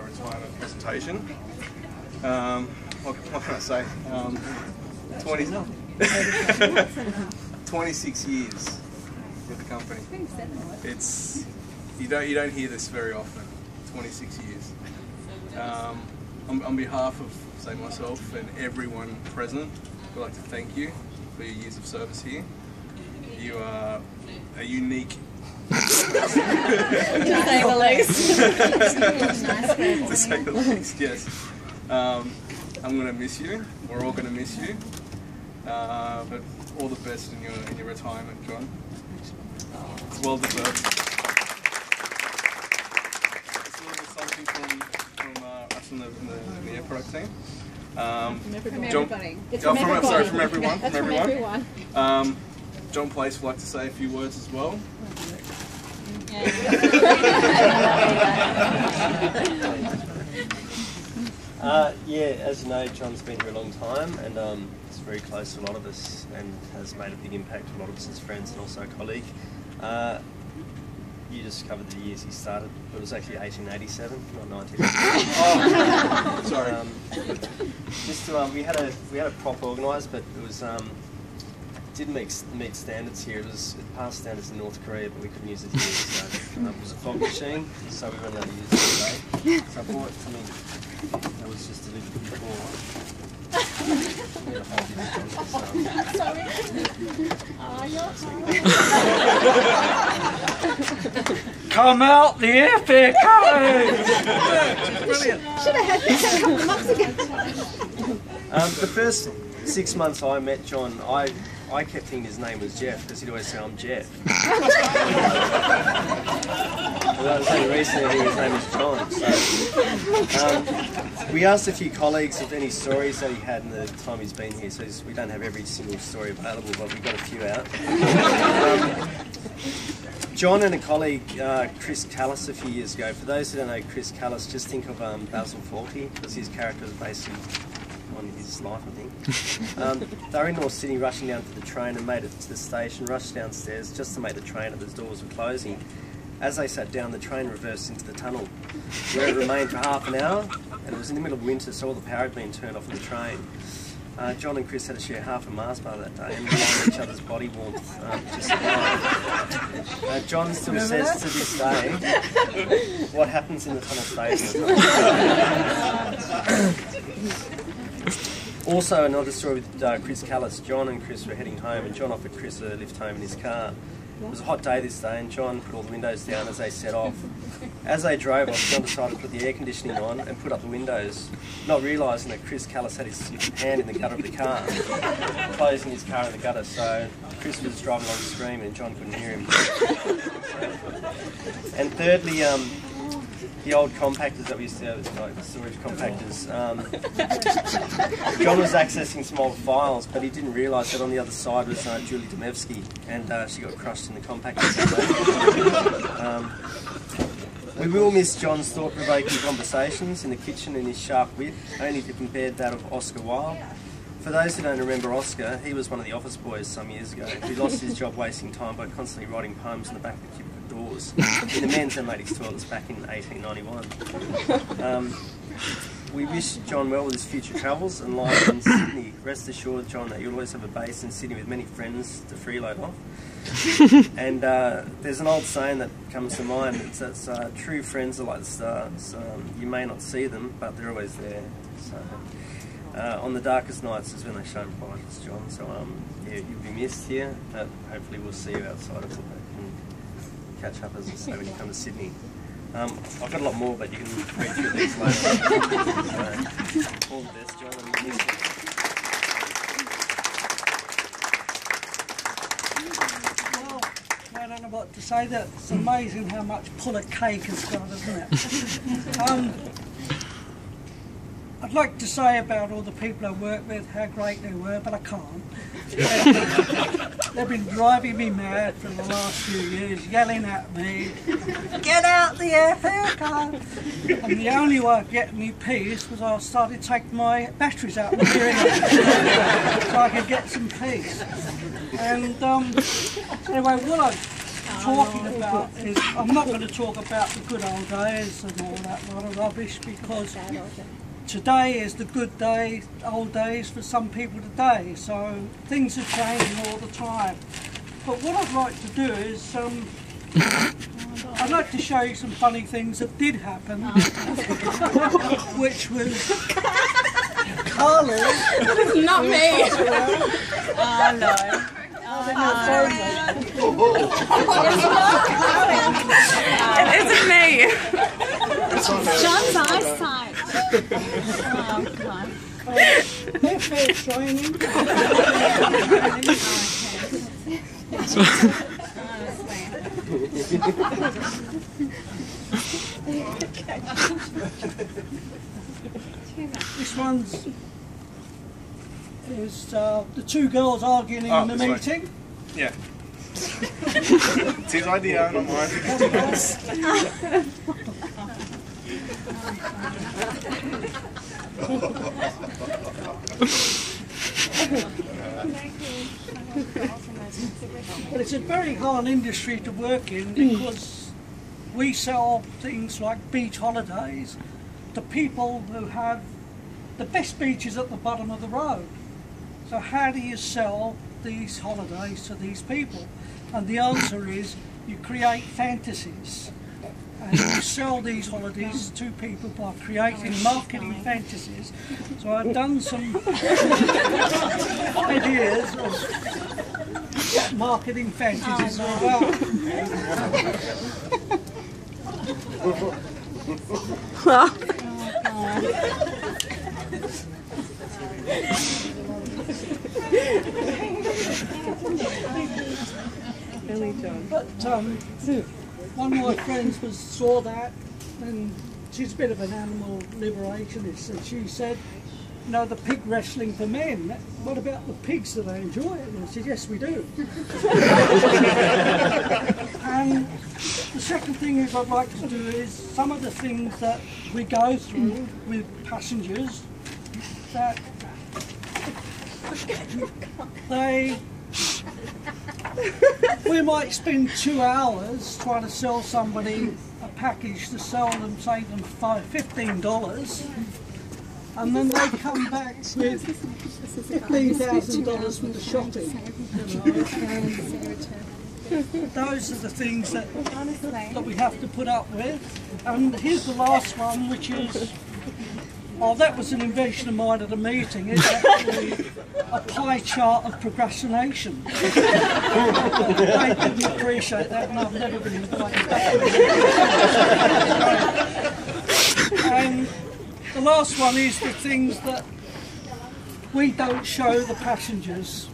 retirement presentation. What can I say? 26 years with the company. It's you don't hear this very often. 26 years. On behalf of, say, myself and everyone present, we'd like to thank you for your years of service here. You are a unique. To say the least. To say the least, yes. I'm going to miss you. We're all going to miss you. But all the best in your retirement, John. It's well deserved. It's a little something from us in the Air Product team. From everybody. From everyone. John Place would like to say a few words as well. Yeah, as you know, John's been here a long time, and he's very close to a lot of us and has made a big impact to a lot of us as friends and also a colleague. You just covered the years he started, but it was actually 1887, not 1987. Oh, sorry. We had a prop organised, but it was didn't meet standards here. It passed standards in North Korea, but we couldn't use it here. So it was a fog machine, so we weren't allowed to use it today. So I bought something that was just delivered before. Come out the epic! Brilliant. Should have had this a couple of months ago. The first 6 months I met John, I kept thinking his name was Jeff because he'd always say, "I'm Jeff." Well, that was only recently his name is John. So, we asked a few colleagues if any stories that he had in the time he's been here, so we don't have every single story available, but we got a few out. John and a colleague, Chris Callis, a few years ago. For those who don't know Chris Callis, just think of Basil Fawlty, because his character was based on his life, I think. They were in North Sydney rushing down to the train and made it to the station, rushed downstairs just to make the train as the doors were closing. As they sat down, the train reversed into the tunnel, where it remained for half an hour, and it was in the middle of winter, so all the power had been turned off in the train. John and Chris had to share half a Mars bar that day and rely on each other's body warmth to survive. John still says to this day, what happens in the tunnel stays in the tunnel. Also, another story with Chris Callis. John and Chris were heading home, and John offered Chris a lift home in his car. It was a hot day this day, and John put all the windows down as they set off. As they drove off, John decided to put the air conditioning on and put up the windows, not realising that Chris Callis had his hand in the gutter of the car, closing his car in the gutter, so Chris was driving along screaming and John couldn't hear him. And thirdly, the old compactors that we used to have, like the storage compactors, John was accessing some old files, but he didn't realise that on the other side was Julie Demevsky, and she got crushed in the compactors. We will miss John's thought-provoking conversations in the kitchen and his sharp wit, only to compare that of Oscar Wilde. For those who don't remember Oscar, he was one of the office boys some years ago who lost his job wasting time by constantly writing poems on the back of the cubicle doors in the men's and ladies' toilets back in 1891. We wish John well with his future travels and life in Sydney. Rest assured, John, that you'll always have a base in Sydney with many friends to freeload off. And there's an old saying that comes to mind. It's that true friends are like the stars. You may not see them, but they're always there. So, on the darkest nights is when they shine brightest, John. So yeah, you'll be missed here, but hopefully we'll see you outside of it and catch up, as I say, when you come to Sydney. I've got a lot more, but you can read through these later. So, all the best, John, and miss you. I don't know what to say. That it's amazing how much pull a cake has got, isn't it? I'd like to say about all the people I work with how great they were, but I can't. They've been driving me mad for the last few years, yelling at me, "Get out the aircon!" And the only way of getting me peace was I started taking my batteries out of my hearing aid so I could get some peace. And anyway, what I talking about is, I'm not going to talk about the good old days and all that lot of rubbish, because today is the good day, old days for some people today, so things are changing all the time. But what I'd like to do is, I'd like to show you some funny things that did happen, which was Carly. Not me. Oh no. It isn't me. John's eyesight. Oh, God. They're fair training. This one's is the two girls arguing in the meeting. Yeah. It's his idea, not mine. But it's a very hard industry to work in, because we sell things like beach holidays to people who have the best beaches at the bottom of the road. So how do you sell these holidays to these people? And the answer is you create fantasies. And you sell these holidays to people by creating marketing fantasies. So I've done some ideas of marketing fantasies as well. But one of my friends saw that, and she's a bit of an animal liberationist, and she said, you know, the pig wrestling for men, what about the pigs that I enjoy it? And I said, yes, we do. And the second thing is I'd like to do is some of the things that we go through with passengers, that we might spend 2 hours trying to sell somebody a package to sell them, save them $15, and then they come back with $15,000 for the shopping. You know? Those are the things that we have to put up with. And here's the last one, which is, oh, that was an invention of mine at a meeting. It's actually a pie chart of procrastination. I didn't appreciate that, and I've never been invited back. And the last one is the things that we don't show the passengers.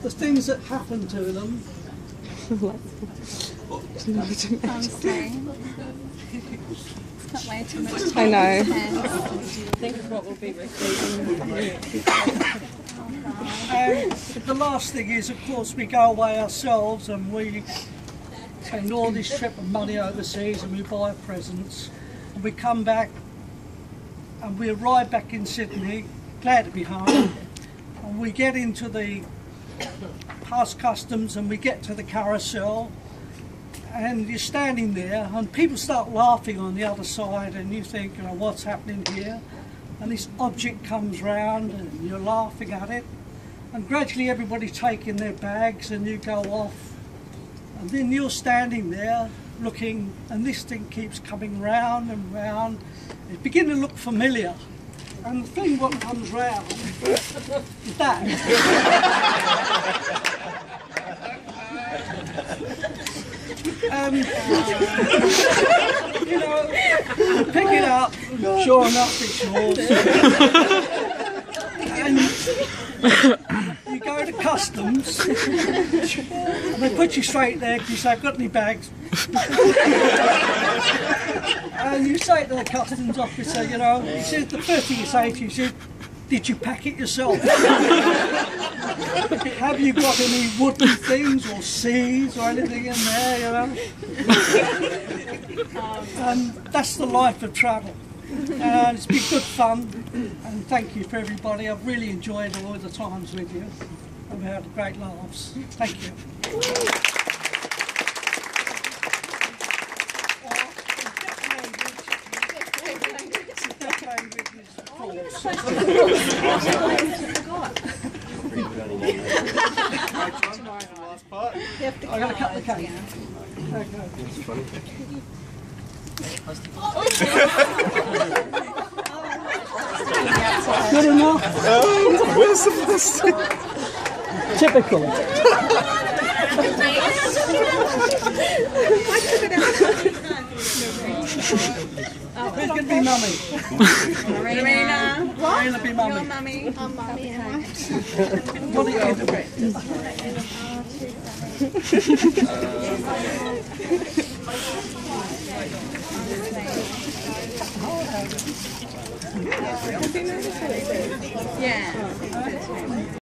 The things that happen to them. Not way too much time. I know. Think of what will be receiving. And the last thing is, of course, we go away ourselves and we spend all this trip of money overseas and we buy presents, and we come back and we arrive back in Sydney, glad to be home, and we get into the past customs and we get to the carousel, and you're standing there and people start laughing on the other side, and you think, you know, what's happening here? And this object comes round and you're laughing at it, and gradually everybody's taking their bags and you go off, and then you're standing there looking, and this thing keeps coming round and round. It begins to look familiar, and the thing what comes round is that. You know, you pick it up, sure enough it's yours. And you go to customs, and they put you straight there because you say, I've got any bags? And you say to the customs officer, you know, he says, the first thing you say to you, he says, did you pack it yourself? Have you got any wooden things or seeds or anything in there, you know? And that's the life of travel. And it's been good fun, and thank you for everybody. I've really enjoyed all the times with you. I've had great laughs. Thank you. Last part. I'm going to cut the cake. Good enough. Where's the plastic? Typical. Who's going to be mummy? Marina. Marina be mummy. Mummy. I'm Mummy. What are you going to be? Yeah.